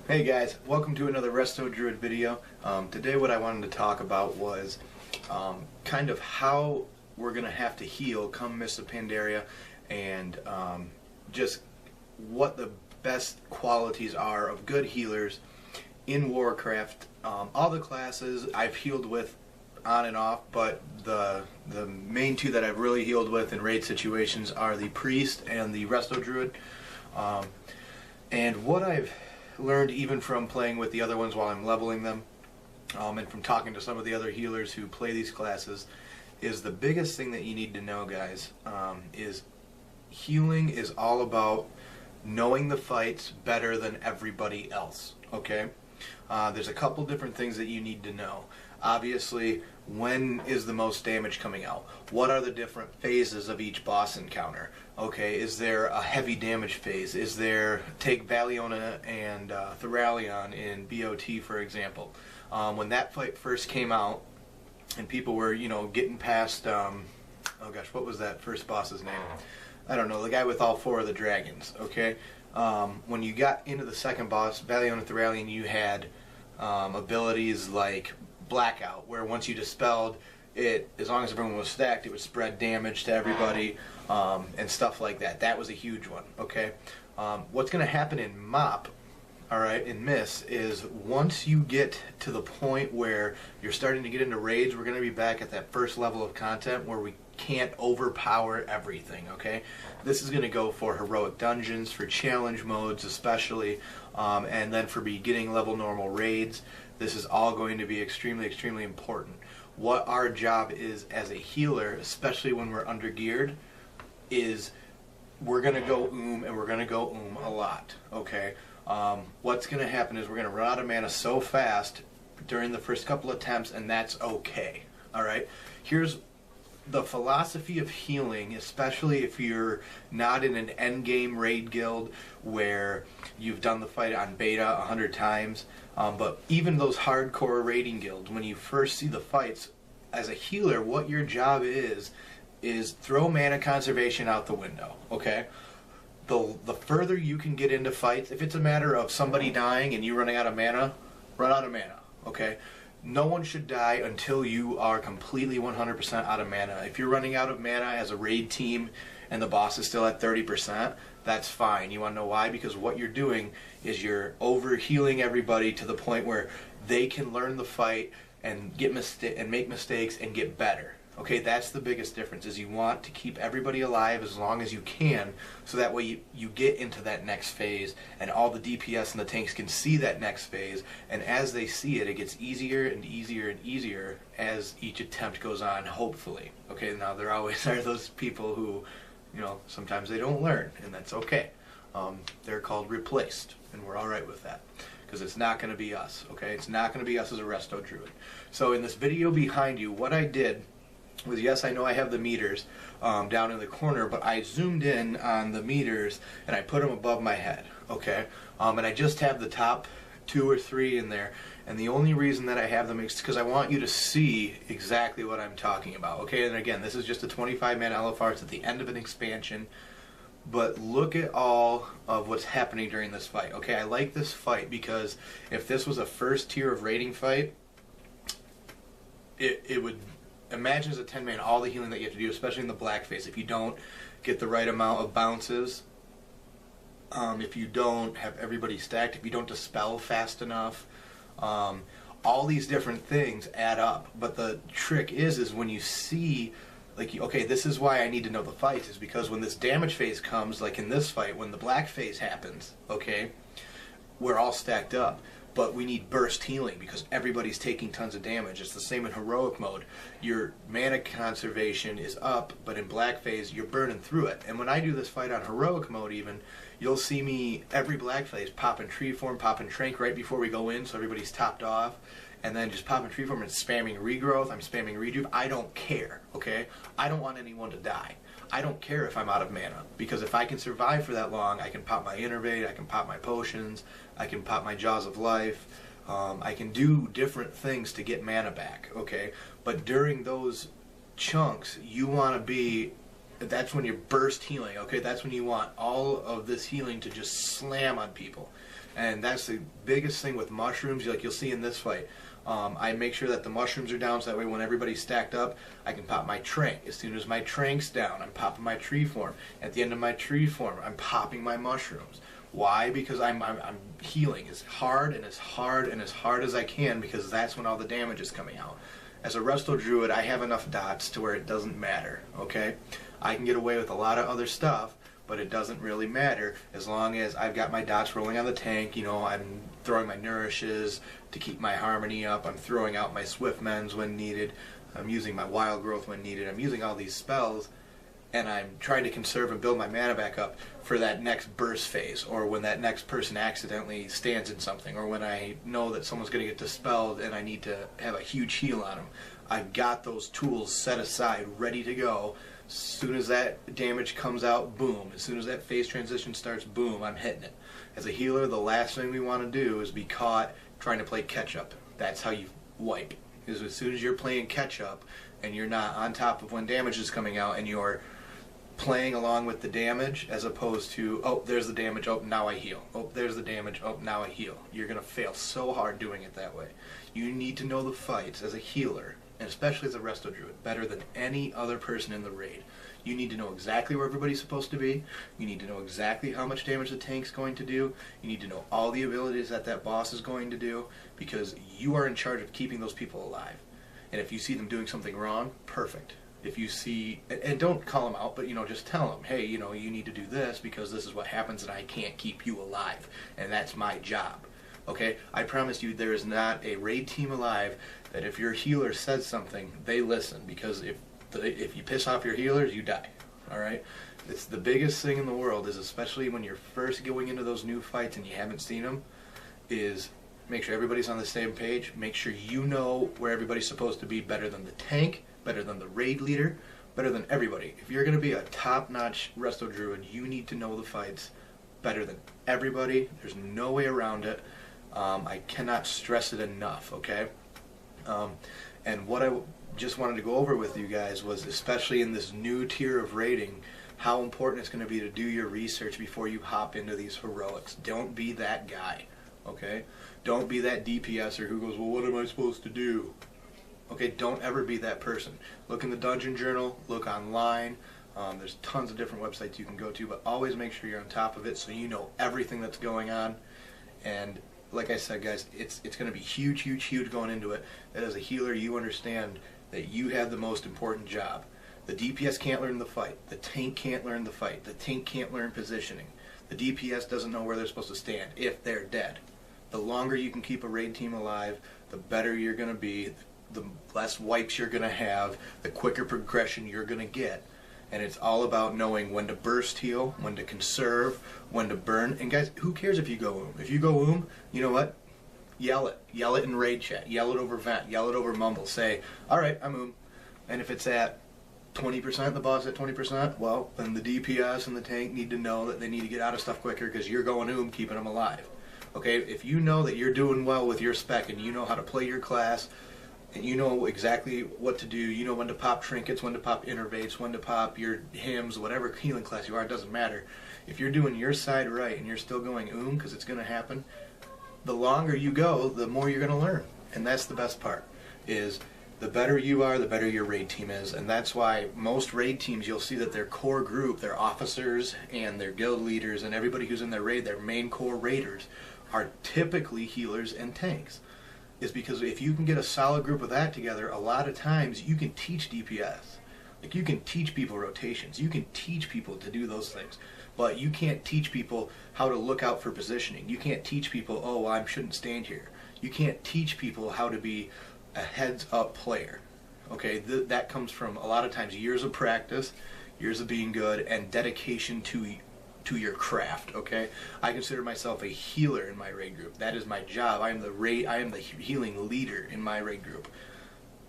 Hey guys, welcome to another Resto Druid video. Today what I wanted to talk about was kind of how we're going to have to heal come Mists of Pandaria, and just what the best qualities are of good healers in Warcraft. All the classes I've healed with on and off, but the main two that I've really healed with in raid situations are the Priest and the Resto Druid. And what I've learned even from playing with the other ones while I'm leveling them, and from talking to some of the other healers who play these classes, is the biggest thing that you need to know, guys, is healing is all about knowing the fights better than everybody else, okay? There's a couple different things that you need to know. Obviously, when is the most damage coming out? What are the different phases of each boss encounter? Okay, is there a heavy damage phase? Is there, take Valiona and Thralion in BOT for example. When that fight first came out and people were, getting past, oh gosh, what was that first boss's name? I don't know, the guy with all four of the dragons, okay? When you got into the second boss, Valiona and Thralion, you had abilities like Blackout, where once you dispelled it, as long as everyone was stacked, it would spread damage to everybody, and stuff like that. That was a huge one, okay? What's going to happen in MOP, alright, in Mists, is once you get to the point where you're starting to get into raids, we're going to be back at that first level of content where we can't overpower everything, okay? This is going to go for heroic dungeons, for challenge modes especially, and then for beginning level normal raids. This is all going to be extremely, extremely important. What our job is as a healer, especially when we're undergeared, is we're going to go and we're going to go a lot, okay? What's going to happen is we're going to run out of mana so fast during the first couple attempts, and that's okay, alright? Here's the philosophy of healing, especially if you're not in an endgame raid guild where you've done the fight on beta 100 times, but even those hardcore raiding guilds, when you first see the fights, as a healer, what your job is throw mana conservation out the window, okay? The further you can get into fights, if it's a matter of somebody dying and you running out of mana, run out of mana, okay? No one should die until you are completely 100% out of mana. If you're running out of mana as a raid team and the boss is still at 30%, that's fine. You want to know why? Because what you're doing is you're over-healing everybody to the point where they can learn the fight and make mistakes and get better. Okay, that's the biggest difference, is you want to keep everybody alive as long as you can, so that way you get into that next phase, and all the DPS and the tanks can see that next phase, and as they see it, it gets easier and easier and easier as each attempt goes on, hopefully. Okay, now there always are those people who, sometimes they don't learn, and that's okay. They're called replaced, and we're alright with that, because it's not going to be us, okay? It's not going to be us as a Resto Druid. So in this video behind you, what I did was, yes, I know I have the meters down in the corner, but I zoomed in on the meters and I put them above my head, okay? And I just have the top 2 or 3 in there, and the only reason that I have them is because I want you to see exactly what I'm talking about, okay? And again, this is just a 25-man LFR. It's at the end of an expansion, but look at all of what's happening during this fight, okay? I like this fight because if this was a first tier of raiding fight, it would... Imagine as a 10-man all the healing that you have to do, especially in the black phase. If you don't get the right amount of bounces, if you don't have everybody stacked, if you don't dispel fast enough, all these different things add up. But the trick is when you see, like, okay, this is why I need to know the fights, is because when this damage phase comes, like in this fight, when the black phase happens, okay, we're all stacked up. But we need burst healing because everybody's taking tons of damage. It's the same in heroic mode. Your mana conservation is up, but in black phase, you're burning through it. And when I do this fight on heroic mode even, you'll see me every black phase popping tree form, popping trank right before we go in, so everybody's topped off, and then just popping tree form and spamming regrowth. I'm spamming rejuve. I don't care, okay? I don't want anyone to die. I don't care if I'm out of mana, because if I can survive for that long, I can pop my Innervate, I can pop my potions, I can pop my Jaws of Life, I can do different things to get mana back, okay? But during those chunks, you want to be that's when you burst healing, okay? That's when you want all of this healing to just slam on people. And that's the biggest thing with mushrooms, like you'll see in this fight. I make sure that the mushrooms are down so that way when everybody's stacked up, I can pop my trank. As soon as my trank's down, I'm popping my tree form. At the end of my tree form, I'm popping my mushrooms. Why? Because I'm healing as hard and as hard and as hard as I can, because that's when all the damage is coming out. As a Resto Druid, I have enough dots to where it doesn't matter, okay? I can get away with a lot of other stuff, but it doesn't really matter as long as I've got my dots rolling on the tank. You know, I'm throwing my nourishes to keep my harmony up. I'm throwing out my swift mends when needed. I'm using my wild growth when needed. I'm using all these spells, and I'm trying to conserve and build my mana back up for that next burst phase, or when that next person accidentally stands in something, or when I know that someone's going to get dispelled and I need to have a huge heal on them. I've got those tools set aside, ready to go. As soon as that damage comes out, boom. As soon as that phase transition starts, boom, I'm hitting it. As a healer, the last thing we want to do is be caught trying to play catch-up. That's how you wipe. Because as soon as you're playing catch-up and you're not on top of when damage is coming out and you're playing along with the damage as opposed to, oh, there's the damage, oh, now I heal. Oh, there's the damage, oh, now I heal. You're going to fail so hard doing it that way. You need to know the fights as a healer, and especially as a Resto Druid, better than any other person in the raid. You need to know exactly where everybody's supposed to be. You need to know exactly how much damage the tank's going to do. You need to know all the abilities that that boss is going to do, because you are in charge of keeping those people alive. And if you see them doing something wrong, perfect. If you see, and don't call them out, but, you know, just tell them, hey, you know, you need to do this because this is what happens and I can't keep you alive. And that's my job. Okay? I promise you there is not a raid team alive that if your healer says something, they listen, because if you piss off your healers, you die. All right? It's the biggest thing in the world, is especially when you're first going into those new fights and you haven't seen them, is make sure everybody's on the same page. Make sure you know where everybody's supposed to be better than the tank, better than the raid leader, better than everybody. If you're going to be a top-notch Resto Druid, you need to know the fights better than everybody. There's no way around it. I cannot stress it enough, okay? And what I just wanted to go over with you guys was, especially in this new tier of raiding, how important it's going to be to do your research before you hop into these heroics. Don't be that guy, okay? Don't be that DPSer who goes, well, what am I supposed to do? Okay, don't ever be that person. Look in the Dungeon Journal, look online. There's tons of different websites you can go to, but always make sure you're on top of it so you know everything that's going on. And like I said, guys, it's going to be huge, huge, huge going into it. That as a healer, you understand that you have the most important job. The DPS can't learn the fight. The tank can't learn the fight. The tank can't learn positioning. The DPS doesn't know where they're supposed to stand if they're dead. The longer you can keep a raid team alive, the better you're going to be, the less wipes you're going to have, the quicker progression you're going to get. And it's all about knowing when to burst heal, when to conserve, when to burn. And guys, who cares if you go If you go you know what? Yell it. Yell it in raid chat. Yell it over vent. Yell it over mumble. Say, all right, I'm And if it's at 20%, the boss at 20%, well, then the DPS and the tank need to know that they need to get out of stuff quicker because you're going keeping them alive. Okay, if you know that you're doing well with your spec and you know how to play your class, and you know exactly what to do, you know when to pop trinkets, when to pop innervates, when to pop your hymns, whatever healing class you are, it doesn't matter. If you're doing your side right and you're still going because it's going to happen, the longer you go, the more you're going to learn. And that's the best part, is the better you are, the better your raid team is. And that's why most raid teams, you'll see that their core group, their officers and their guild leaders and everybody who's in their raid, their main core raiders, are typically healers and tanks. Is because if you can get a solid group of that together, a lot of times you can teach DPS. Like, you can teach people rotations. You can teach people to do those things. But you can't teach people how to look out for positioning. You can't teach people, oh, well, I shouldn't stand here. You can't teach people how to be a heads-up player. Okay, that comes from a lot of times years of practice, years of being good, and dedication to your craft. Okay, I consider myself a healer in my raid group. That is my job. I am the healing leader in my raid group.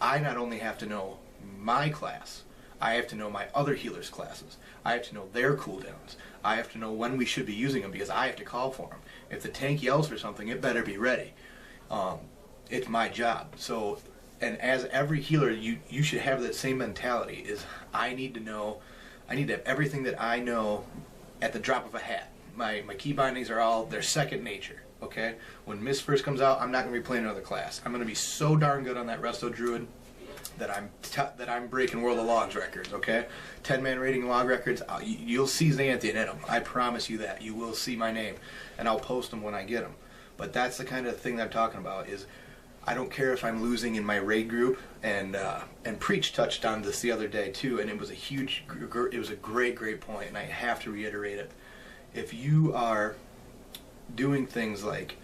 I not only have to know my class, I have to know my other healers' classes. I have to know their cooldowns. I have to know when we should be using them because I have to call for them. If the tank yells for something, it better be ready. It's my job. So, and as every healer, you should have that same mentality. Is I need to have everything that I know at the drop of a hat. My key bindings are they're second nature. okay? When Mist first comes out, I'm not going to be playing another class. I'm going to be so darn good on that Resto Druid that I'm breaking World of Logs records, okay? 10-man rating log records, you'll see Xanthian in them. I promise you that. You will see my name, and I'll post them when I get them. But that's the kind of thing that I'm talking about, is I don't care if I'm losing in my raid group, and Preach touched on this the other day too, and it was a great point, and I have to reiterate it. If you are doing things like,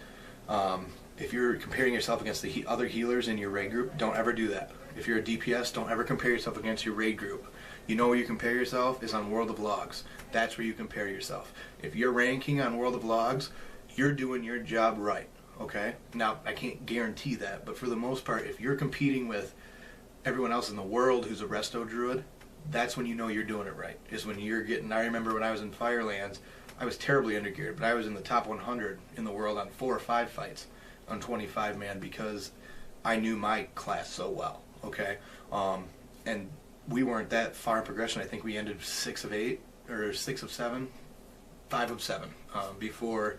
if you're comparing yourself against the other healers in your raid group, don't ever do that. If you're a DPS, don't ever compare yourself against your raid group. You know where you compare yourself is on World of Logs. That's where you compare yourself. If you're ranking on World of Logs, you're doing your job right. Okay? Now, I can't guarantee that, but for the most part, if you're competing with everyone else in the world who's a Resto Druid, that's when you know you're doing it right. Is when you're getting, I remember when I was in Firelands, I was terribly undergeared, but I was in the top 100 in the world on 4 or 5 fights on 25 man because I knew my class so well. Okay? And we weren't that far in progression. I think we ended 6 of 8 or 6 of 7, 5 of 7 before,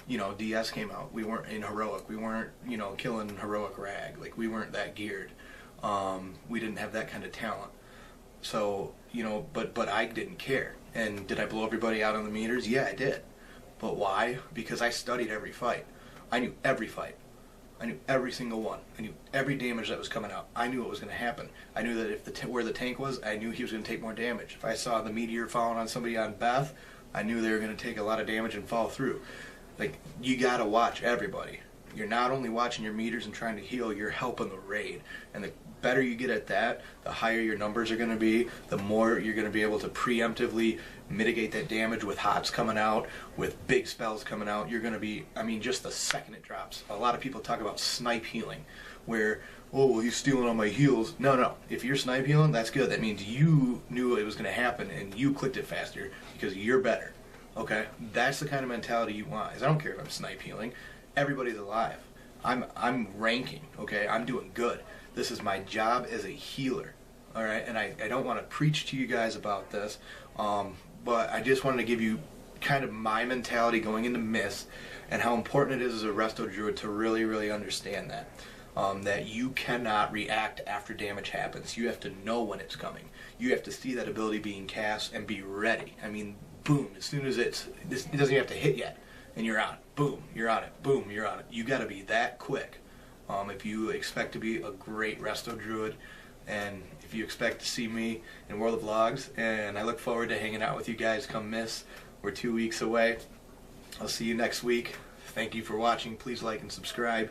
you know, DS came out. We weren't in heroic. We weren't, you know, killing heroic rag. Like, we weren't that geared. We didn't have that kind of talent. So, you know, but I didn't care. And did I blow everybody out on the meters? Yeah, I did. But why? Because I studied every fight. I knew every fight. I knew every single one. I knew every damage that was coming out. I knew what was going to happen. I knew that if where the tank was, I knew he was going to take more damage. If I saw the meteor falling on somebody on Beth, I knew they were going to take a lot of damage and fall through. Like, you got to watch everybody. You're not only watching your meters and trying to heal, you're helping the raid. And the better you get at that, the higher your numbers are going to be, the more you're going to be able to preemptively mitigate that damage with hots coming out, with big spells coming out. You're going to be, I mean, just the second it drops. A lot of people talk about snipe healing, where, oh, well, he's stealing all my heals. No. If you're snipe healing, that's good. That means you knew it was going to happen and you clicked it faster because you're better. Okay? That's the kind of mentality you want. Is I don't care if I'm snipe healing. Everybody's alive. I'm ranking, okay? I'm doing good. This is my job as a healer, all right? And I don't want to preach to you guys about this, but I just wanted to give you kind of my mentality going into Mist and how important it is as a Resto Druid to really, really understand that. That you cannot react after damage happens. You have to know when it's coming. You have to see that ability being cast and be ready. I mean, boom, as soon as it doesn't even have to hit yet, and you're on it. Boom, you're on it. Boom, you're on it. You got to be that quick if you expect to be a great Resto Druid, and if you expect to see me in World of Logs. And I look forward to hanging out with you guys come Mist. We're 2 weeks away. I'll see you next week. Thank you for watching. Please like and subscribe.